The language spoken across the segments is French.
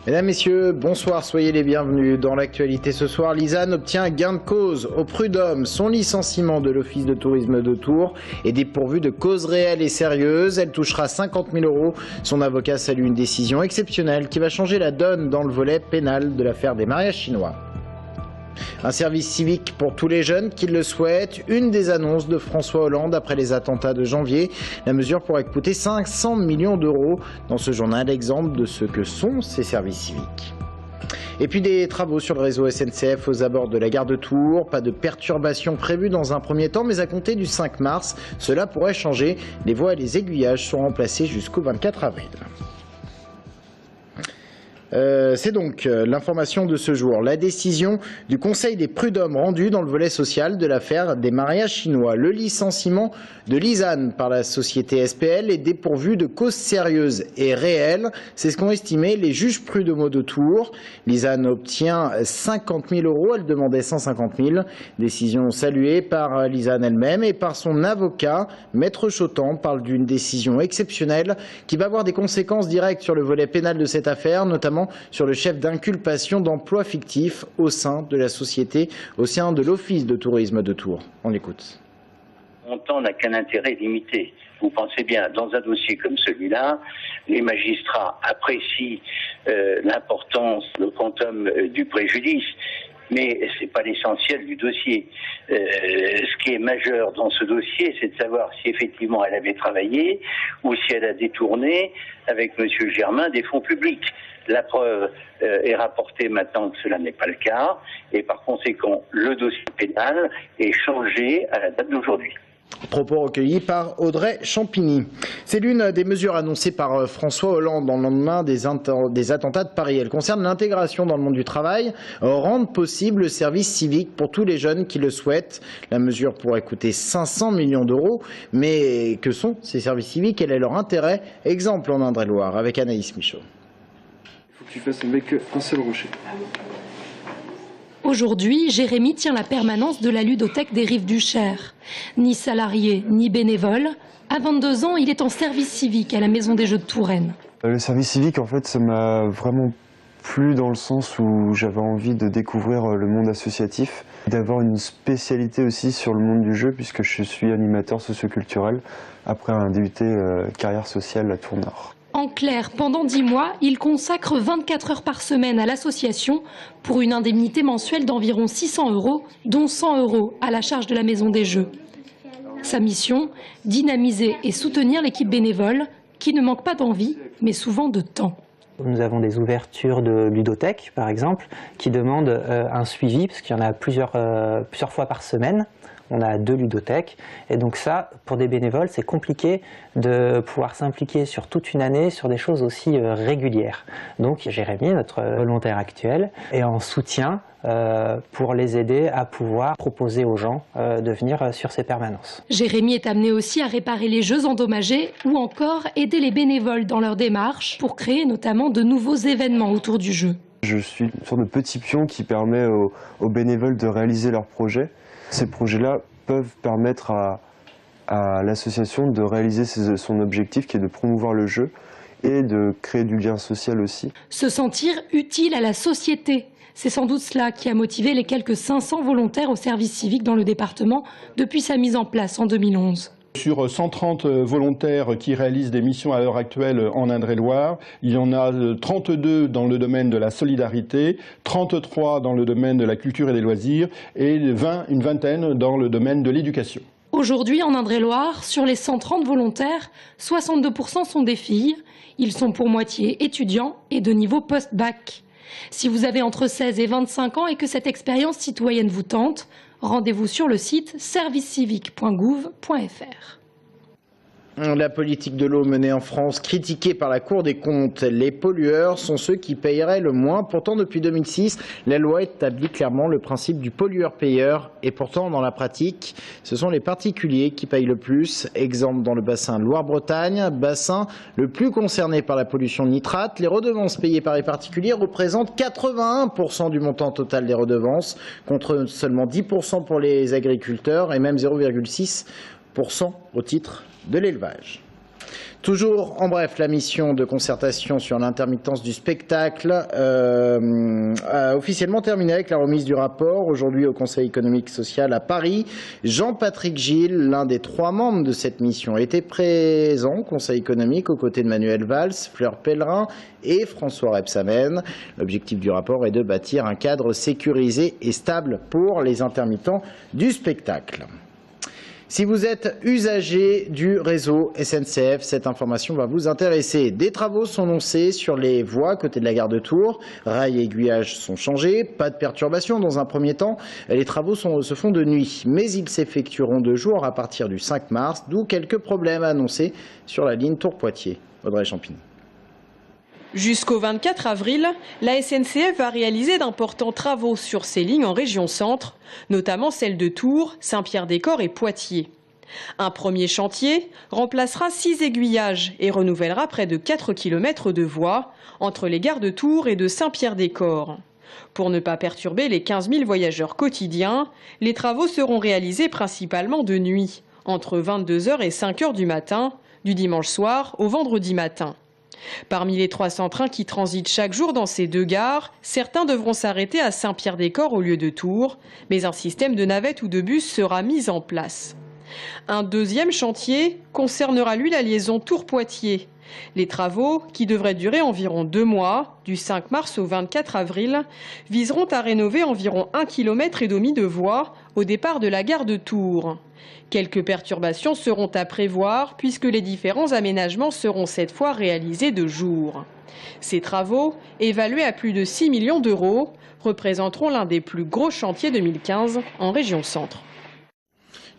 Mesdames, Messieurs, bonsoir, soyez les bienvenus. Dans l'actualité ce soir, Lisane obtient gain de cause au prud'homme. Son licenciement de l'Office de tourisme de Tours est dépourvu de cause réelle et sérieuse. Elle touchera 50 000 €. Son avocat salue une décision exceptionnelle qui va changer la donne dans le volet pénal de l'affaire des mariages chinois. Un service civique pour tous les jeunes qui le souhaitent, une des annonces de François Hollande après les attentats de janvier. La mesure pourrait coûter 500 millions d'euros. Dans ce journal, exemple de ce que sont ces services civiques. Et puis des travaux sur le réseau SNCF aux abords de la gare de Tours. Pas de perturbations prévues dans un premier temps, mais à compter du 5 mars, cela pourrait changer. Les voies et les aiguillages sont remplacés jusqu'au 24 avril. C'est donc l'information de ce jour. La décision du Conseil des prud'hommes rendue dans le volet social de l'affaire des mariages chinois. Le licenciement de Lisane par la société SPL est dépourvu de cause sérieuse et réelle. C'est ce qu'ont estimé les juges prud'homaux de Tours. Lisane obtient 50 000 €. Elle demandait 150 000. Décision saluée par Lisane elle-même et par son avocat. Maître Chotan parle d'une décision exceptionnelle qui va avoir des conséquences directes sur le volet pénal de cette affaire, notamment sur le chef d'inculpation d'emploi fictif au sein de la société, au sein de l'Office de tourisme de Tours. On l'écoute. Le montant n'a qu'un intérêt limité. Vous pensez bien, dans un dossier comme celui-là, les magistrats apprécient l'importance, le quantum du préjudice, mais ce n'est pas l'essentiel du dossier. Ce qui est majeur dans ce dossier, c'est de savoir si effectivement elle avait travaillé ou si elle a détourné avec M. Germain des fonds publics. La preuve est rapportée maintenant que cela n'est pas le cas et par conséquent le dossier pénal est changé à la date d'aujourd'hui. Propos recueillis par Audrey Champigny. C'est l'une des mesures annoncées par François Hollande dans le lendemain des attentats de Paris. Elle concerne l'intégration dans le monde du travail, rendre possible le service civique pour tous les jeunes qui le souhaitent. La mesure pourrait coûter 500 millions d'euros. Mais que sont ces services civiques? Quel est leur intérêt? Exemple en Indre-et-Loire avec Anaïs Michaud. Il faut que tu fasses avec un seul rocher. Aujourd'hui, Jérémy tient la permanence de la ludothèque des Rives du Cher. Ni salarié, ni bénévole, à 22 ans, il est en service civique à la Maison des Jeux de Touraine. Le service civique, en fait, ça m'a vraiment plu dans le sens où j'avais envie de découvrir le monde associatif, d'avoir une spécialité aussi sur le monde du jeu, puisque je suis animateur socioculturel après un DUT carrière sociale à Tours-Nord. En clair, pendant 10 mois, il consacre 24 heures par semaine à l'association pour une indemnité mensuelle d'environ 600 €, dont 100 € à la charge de la Maison des Jeux. Sa mission, dynamiser et soutenir l'équipe bénévole qui ne manque pas d'envie, mais souvent de temps. Nous avons des ouvertures de ludothèques, par exemple, qui demandent un suivi, parce qu'il y en a plusieurs fois par semaine. On a 2 ludothèques et donc ça, pour des bénévoles, c'est compliqué de pouvoir s'impliquer sur toute une année sur des choses aussi régulières. Donc Jérémy, notre volontaire actuel, est en soutien pour les aider à pouvoir proposer aux gens de venir sur ces permanences. Jérémy est amené aussi à réparer les jeux endommagés ou encore aider les bénévoles dans leur démarche pour créer notamment de nouveaux événements autour du jeu. Je suis une sorte de petit pion qui permet aux bénévoles de réaliser leurs projets. Ces projets-là peuvent permettre à l'association de réaliser son objectif qui est de promouvoir le jeu et de créer du lien social aussi. Se sentir utile à la société, c'est sans doute cela qui a motivé les quelques 500 volontaires au service civique dans le département depuis sa mise en place en 2011. Sur 130 volontaires qui réalisent des missions à l'heure actuelle en Indre-et-Loire, il y en a 32 dans le domaine de la solidarité, 33 dans le domaine de la culture et des loisirs et une vingtaine dans le domaine de l'éducation. Aujourd'hui, en Indre-et-Loire, sur les 130 volontaires, 62% sont des filles. Ils sont pour moitié étudiants et de niveau post-bac. Si vous avez entre 16 et 25 ans et que cette expérience citoyenne vous tente, rendez-vous sur le site servicecivique.gouv.fr. La politique de l'eau menée en France, critiquée par la Cour des comptes. Les pollueurs sont ceux qui paieraient le moins. Pourtant, depuis 2006, la loi établit clairement le principe du pollueur-payeur. Et pourtant, dans la pratique, ce sont les particuliers qui payent le plus. Exemple dans le bassin Loire-Bretagne, bassin le plus concerné par la pollution de nitrate. Les redevances payées par les particuliers représentent 81% du montant total des redevances, contre seulement 10% pour les agriculteurs et même 0,6% au titre de l'élevage. Toujours en bref, la mission de concertation sur l'intermittence du spectacle a officiellement terminé avec la remise du rapport aujourd'hui au Conseil économique et social à Paris. Jean-Patrick Gilles, l'un des 3 membres de cette mission, était présent au Conseil économique aux côtés de Manuel Valls, Fleur Pellerin et François Rebsamen. L'objectif du rapport est de bâtir un cadre sécurisé et stable pour les intermittents du spectacle. Si vous êtes usager du réseau SNCF, cette information va vous intéresser. Des travaux sont lancés sur les voies à côté de la gare de Tours. Rails et aiguillages sont changés. Pas de perturbation dans un premier temps. Les travaux se font de nuit, mais ils s'effectueront de jour à partir du 5 mars, d'où quelques problèmes annoncés sur la ligne Tours-Poitiers. Audrey Champigny. Jusqu'au 24 avril, la SNCF va réaliser d'importants travaux sur ces lignes en région centre, notamment celles de Tours, Saint-Pierre-des-Corps et Poitiers. Un premier chantier remplacera 6 aiguillages et renouvellera près de 4 km de voies entre les gares de Tours et de Saint-Pierre-des-Corps. Pour ne pas perturber les 15 000 voyageurs quotidiens, les travaux seront réalisés principalement de nuit, entre 22 h et 5 h du matin, du dimanche soir au vendredi matin. Parmi les 300 trains qui transitent chaque jour dans ces 2 gares, certains devront s'arrêter à Saint-Pierre-des-Corps au lieu de Tours, mais un système de navettes ou de bus sera mis en place. Un deuxième chantier concernera lui la liaison Tours-Poitiers. Les travaux, qui devraient durer environ 2 mois, du 5 mars au 24 avril, viseront à rénover environ 1,5 km de voies au départ de la gare de Tours. Quelques perturbations seront à prévoir puisque les différents aménagements seront cette fois réalisés de jour. Ces travaux, évalués à plus de 6 millions d'euros, représenteront l'un des plus gros chantiers 2015 en région centre.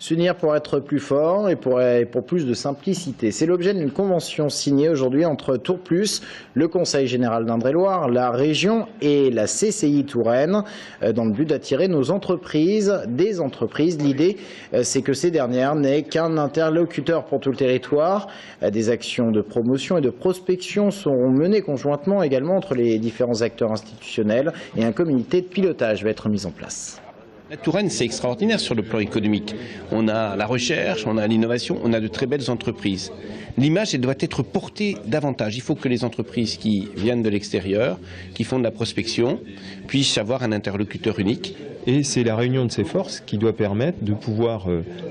S'unir pour être plus fort et pour plus de simplicité. C'est l'objet d'une convention signée aujourd'hui entre Tours Plus, le Conseil général d'Indre-et-Loire, la région et la CCI Touraine, dans le but d'attirer nos entreprises, des entreprises. L'idée, c'est que ces dernières n'aient qu'un interlocuteur pour tout le territoire. Des actions de promotion et de prospection seront menées conjointement également entre les différents acteurs institutionnels et un comité de pilotage va être mis en place. La Touraine, c'est extraordinaire sur le plan économique. On a la recherche, on a l'innovation, on a de très belles entreprises. L'image, elle doit être portée davantage. Il faut que les entreprises qui viennent de l'extérieur, qui font de la prospection, puissent avoir un interlocuteur unique. Et c'est la réunion de ces forces qui doit permettre de pouvoir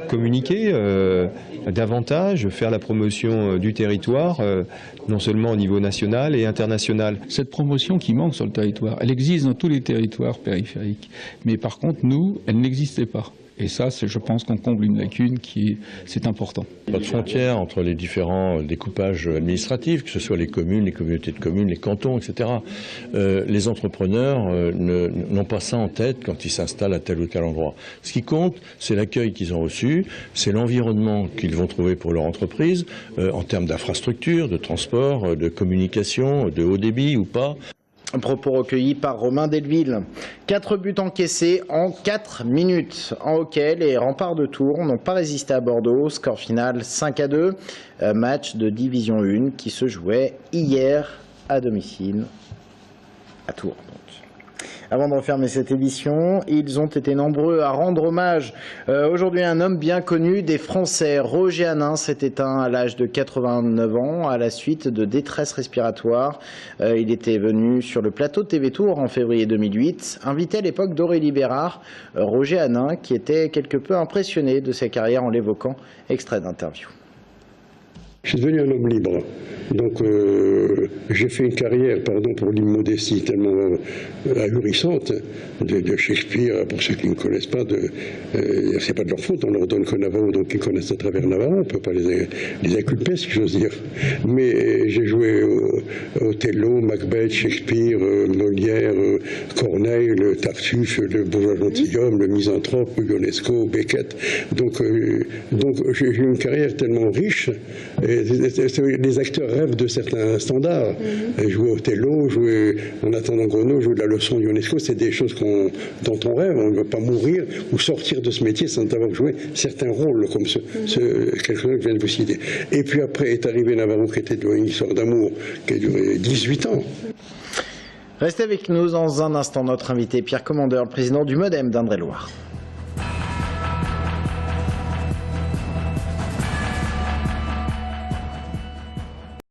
communiquer davantage, faire la promotion du territoire, non seulement au niveau national et international. Cette promotion qui manque sur le territoire, elle existe dans tous les territoires périphériques. Mais par contre, nous, elle n'existait pas. Et ça, je pense qu'on comble une lacune c'est important. Pas de frontière entre les différents découpages administratifs, que ce soit les communes, les communautés de communes, les cantons, etc. Les entrepreneurs n'ont pas ça en tête quand ils s'installent à tel ou tel endroit. Ce qui compte, c'est l'accueil qu'ils ont reçu, c'est l'environnement qu'ils vont trouver pour leur entreprise, en termes d'infrastructures, de transport, de communication, de haut débit ou pas. Un propos recueilli par Romain Delville. 4 buts encaissés en 4 minutes. En hockey, les Remparts de Tours n'ont pas résisté à Bordeaux. Score final 5-2. Match de Division 1 qui se jouait hier à domicile à Tours. Avant de refermer cette édition, ils ont été nombreux à rendre hommage. Aujourd'hui, un homme bien connu des Français, Roger Hanin, s'est éteint à l'âge de 89 ans à la suite de détresse respiratoire. Il était venu sur le plateau de TV Tours en février 2008, invité à l'époque d'Aurélie Bérard. Roger Hanin, qui était quelque peu impressionné de sa carrière en l'évoquant, extrait d'interview. Je suis devenu un homme libre. Donc j'ai fait une carrière, pardon pour l'immodestie, tellement ahurissante de Shakespeare. Pour ceux qui ne connaissent pas, c'est pas de leur faute, on leur donne que Navarro, donc ils connaissent à travers Navarro, on ne peut pas les inculper, si j'ose dire. Mais j'ai joué Othello, Macbeth, Shakespeare, Molière, Corneille, le Tartuffe, le bourgeois gentilhomme, le misanthrope, Ionesco, Beckett. Donc j'ai eu une carrière tellement riche. Les acteurs rêvent de certains standards. Jouer Othello, jouer En attendant Gounod, jouer de la leçon Ionesco, c'est des choses dont on rêve. On ne veut pas mourir ou sortir de ce métier sans avoir joué certains rôles, comme quelqu'un que je viens de vous citer. Et puis après est arrivé Navarro, qui était une histoire d'amour qui a duré 18 ans. Restez avec nous dans un instant. Notre invité Pierre Commandeur, le président du Modem d'Indre-et-Loire.